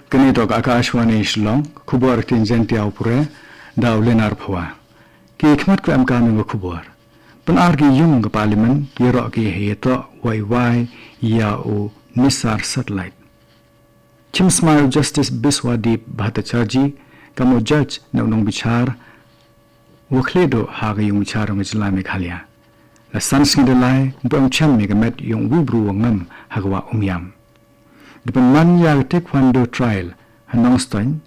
Kini tok Akashwani Shillong, kubuar tin Jaiñtia upure, daw lenar phawa. Ki khmat ko amka ng kubuar. Penar ki iung ke parlimen, iaroh ki iatoh, iaoh, NISAR satellite. Chim smai Justice Biswadeep Bhattacharjee, kamu judge na nongbichar, khliehdooh haka iung bichar ng Jylla Meghalaya. Lasan dalai, Chim megamet yung wibru ngam haka umiam. Di pynman Taekwondo Trial, Nongstoin,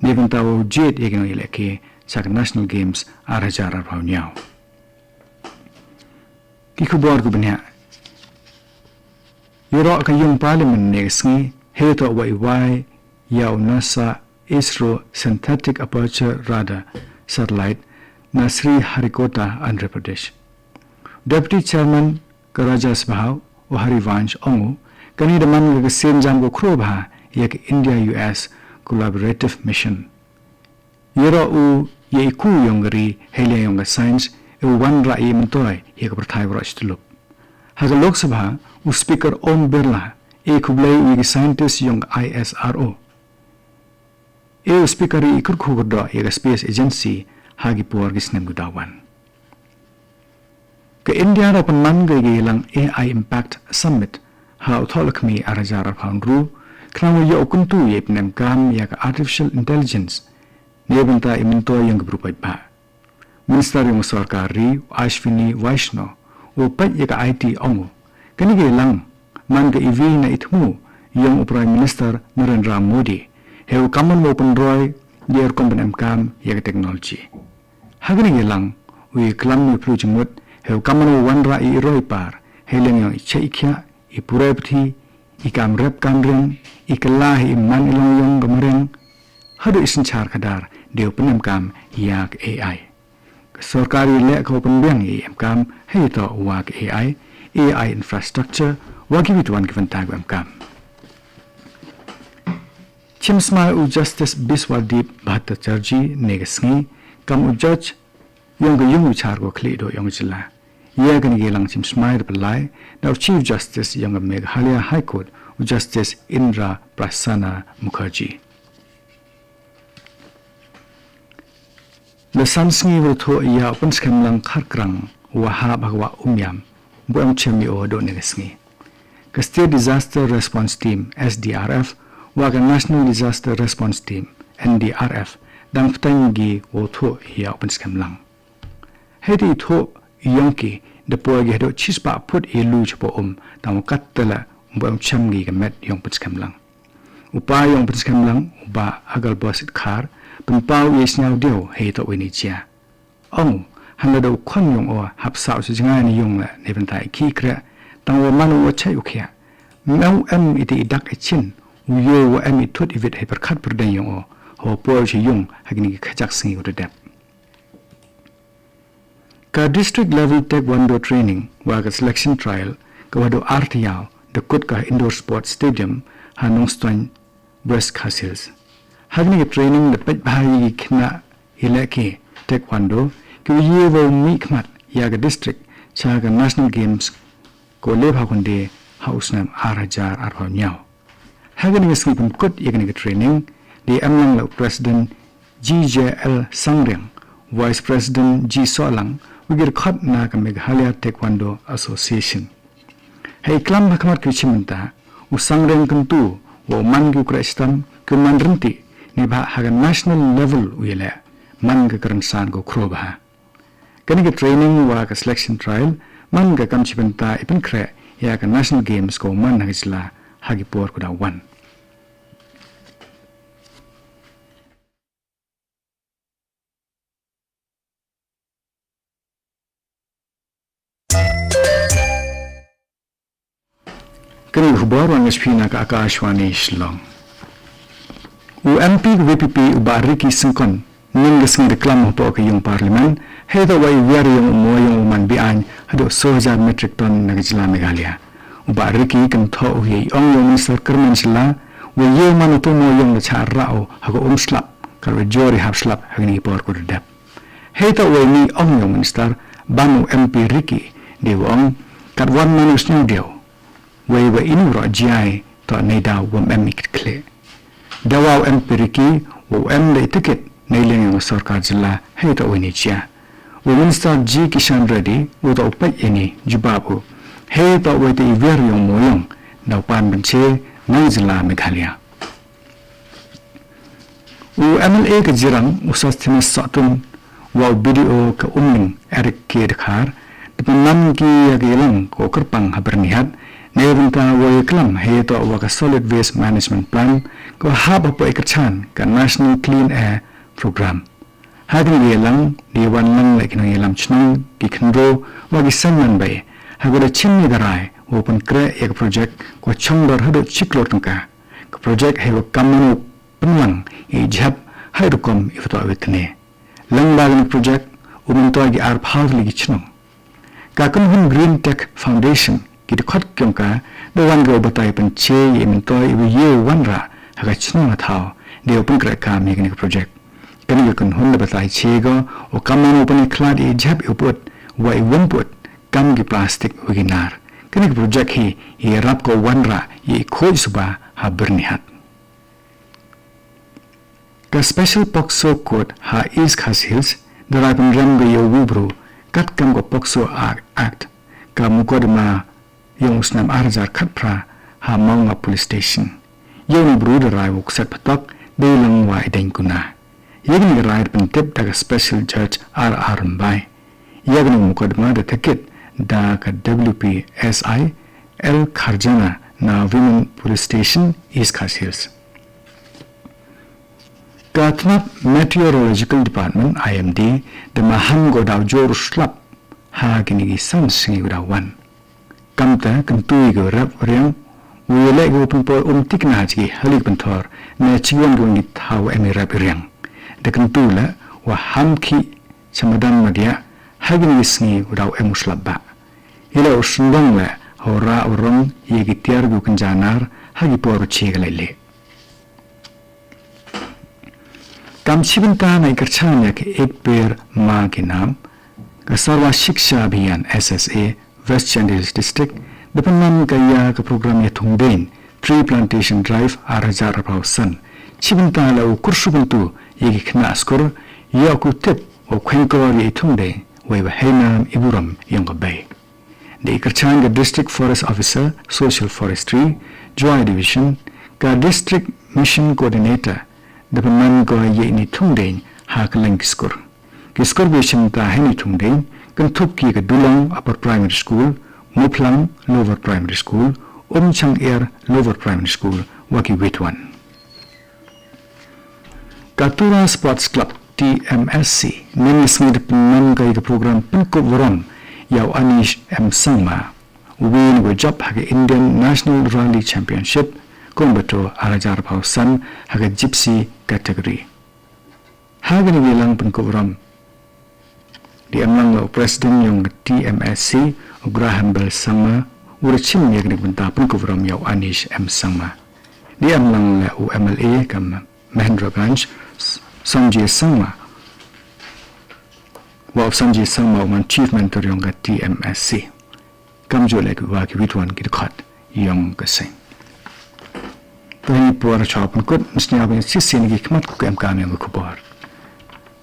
bynta jied nongialehke sa National Games arajar arphaw. Kikubuar ko banya. Iaroh ka yung parlimen ne sngi, iatoh iaoh NASA ISRO synthetic aperture radar satellite na Sri Harikota, Andhra Pradesh. Deputy Chairman Karaja Sbhaw o Harivansh Ongu kani daman ga same jam go khroba yak India US collaborative mission. Iaroh ye ku yongari hele yong science e wan ra e mentoy yak prathai wrach tulup. Haga Lok Sabha u speaker Om Birla e kublai u scientist yong ISRO. E speaker e kurkhugdo yak space agency hagi por gisnem gudawan. Ke India ra panman ga lang AI Impact Summit ha utholakmi arajar arphaw klang yo kuntu ye pnem kam yak artificial intelligence nebenta iminto yang grupai ba. Minister yung sarkari Ashwini Vaishno o pat yak IT ongo kani ge lang man ga EV na itmu yung Prime Minister Narendra Modi heu kaman mo pandroy yer komben kam yak technology. Hagani ge lang we klam ni plujimut heu kaman wanra I roi par heleng yung ichaikia ipurepthi ikam rep kamring ikalah man ilong yung gamareng hadu isin char kadar deu penem kam yak AI. Sarkari le ko penbiang kam heito wak AI infrastructure wagi bitwan given tag kam. Chim smai Justice Biswadeep Bhattacharjee negasngi kam judge yung char go khliehdooh yung Jylla. Ia kan gelang Chim smai reply now Chief Justice Jylla Meghalaya High Court Justice Indra Prasanna Mukherjee. Lasan sngi wutho ia open scam lang kharkrang waha bhagwa umiam Chim do negasngi. Ka State Disaster Response Team SDRF wa ka National Disaster Response Team NDRF dang ptangi wutho ia open scam lang. Hedi tho iong the poor get chispa put a luge po tang katala Chim gi met yong putskam lang. Upa yong putskam lang uba agal bosit khar penpau yes nyau dio heito winichia. Ong handa do khon yong o hapsau si jinga ni yong la nebentai ki kra tang wo manu o chai ukhia. Mau em iti idak ichin uyo wo em itut ivit hyper khat perden yong o ho por si yong hagini khajak singi udadap. Ka district level Taekwondo training waga selection trial ka wado RTL the Kutka Indoor Sports Stadium ha Nongstoin Breast Castles. Hagni training the pet bahagi kna ileke Taekwondo ki yevo mikmat yaga district chaga National Games ko lebha kunde house nam arajar arphaw nyao. Hagni skipun kut yagni training the amlang la President GJL Sangreng Vice President G Solang wigir khat na ka Meghalaya Taekwondo Association. Hei klam bakamat kicimenta usang kentu wo man gu kristam ke man renti ni ba haga national level wile man ga kerangsan go kroba. Kani ga training wa ka selection trial man ga kam cimenta ipin kre ya ka National Games ko man hagisla hagi por kuda one. Kani hubar wang spina ka Akashwani Shillong. MP VPP ubariki singkon ningasing reklam po ka yung parlimen hedo wai wiari yung umoyong uman bian hado 1,000 metric ton na Jylla Meghalaya. Ubariki kan tho ye yung Minister Kerman sila wo ye man to mo yung cha rao hago slap ka jori hab slap hagni por ko dap. Hedo wai ni yung Minister banu MP Ricky de wong kat wan manus new deal. Wei inu ro jiai to nei da wom emik kle Dawaw empiriki wo le ticket nailing sarkar jilla heta winichia. We Minister G Kishan Reddy with open any jubabu. Heta with the Iverium Moyong, now Pan Benche, Jylla Meghalaya. MLA ka jirang usastina satun wa video ka Eric K Dakar depan ki yagilang ko kerpang habernihat neventa wa iklam heto wa ka solid waste management plan ko haba po ikachan ka National Clean Air Program hagen yelang diwan lang like no yelam chnong ki khandro wa ki sanman bay hagoda Chim garai open kre ek project ko chongdor hado chiklor tangka ka project hewa kamanu pynman ijab hayrukom ifto awitne langbagan project umuntoy gi ar phawli gi chno kakun hun green tech foundation ki khot kyomka do wan go batai pan che yemintoy ibu ye wanra haga chno na thaw de open kra ka megni project kani kun hun batai che go o kamman open klad ijab upot wa iwonput kam gi plastic wiginar kani project hi rap ko wanra ye khoj suba ha bernihat ka special Pokso Court ha East Khas Hills darapan ramgo yo wubro kat kam ko Pokso Act ka mukodma yung snam arjar khatpra ha Maunga Police Station yung bro darai wuk sat patok delang wa ideng kuna yegni rai pen tip daga special judge R Mbai yegni mukodma da ticket da ka WPSI L Kharjana na Women Police Station East Khas Hills Katnap Meteorological Department IMD the maham go daw jor slap ha ginigi san sngi daw wan kamta kantui go rap riang wile go pumpo tikna ji halik pentor na chiwan go ni thaw emi rap riang de kantula wa hamki samadan madia ha ginigi sngi daw emu slap ba ila usndong la hora urong yegi tiar go kanjanar hagi por chegalele काम छिबंता में करछाने के एक पेड़ माँ के नाम का सर्व शिक्षा अभियान SSA वेस्ट चैंडिल्स डिस्ट्रिक्ट डिपेंडेंट का यह का प्रोग्राम ये थुंगदेन ट्री प्लांटेशन ड्राइव 8,000 रुपये सन छिबंता ला उकुर्शुबंतु ये की खना स्कोर ये अकुतिप और खेंकोर ये थुंगदे वे वह नाम इबुरम यंग बे the करछाने district forest officer social forestry जॉय डिवीजन का district mission coordinator Depan ko ye ni thungden ha kalang kiskur besem ta he ni thungden kan thup ki ka dulong upper primary school muplang lower primary school chang air lower primary school waki wetwan Katura Sports Club TMSC nini smid pynman ka program pinko worom yaw anish sangma win go job ha Indian National Rally Championship Kombato arajar pausan haga gypsy category. Haga ni bilang pengkoram di amlang president yung TMSC Graham Bell sama ura Chim yagni bynta pengkoram yaw Anish sama. Di amlang la UMLA kam Mahendraganj Sanjay sama. Wa Sanjay sama man chief mentor yung TMSC. Kam jo lek wa ki witwan ki khat yung kasing. Pahini puar chop kut nisnya bin sisin gi kmat ku kam kam yang ku par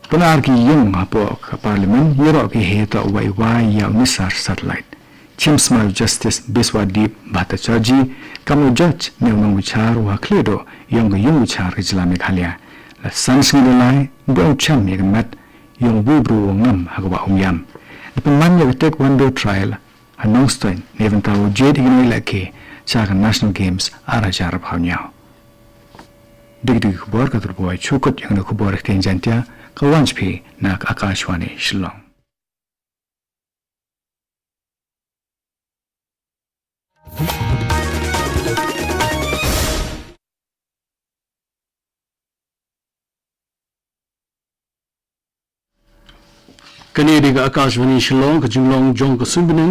panar ki yung apo ka parliament yero ki heta wai ya NISAR satellite Chim smai Justice Biswadeep Bhattacharjee kamu judge ne nongbichar wa khliehdooh yung bichar Jylla Meghalaya Lasan dalai do chem mat yung bubru ngam haka umiam pynman ya Taekwondo Trial Nongstoin neventa jied ngaielehke Chaka National Games arajar bhawnyao. Dig kubor ka turboy chukot yung kubor ek Jaiñtia kawanch phi nak Akashwani Shillong. Kanediga Akashwani Shillong ka junglong jong ka sumbinin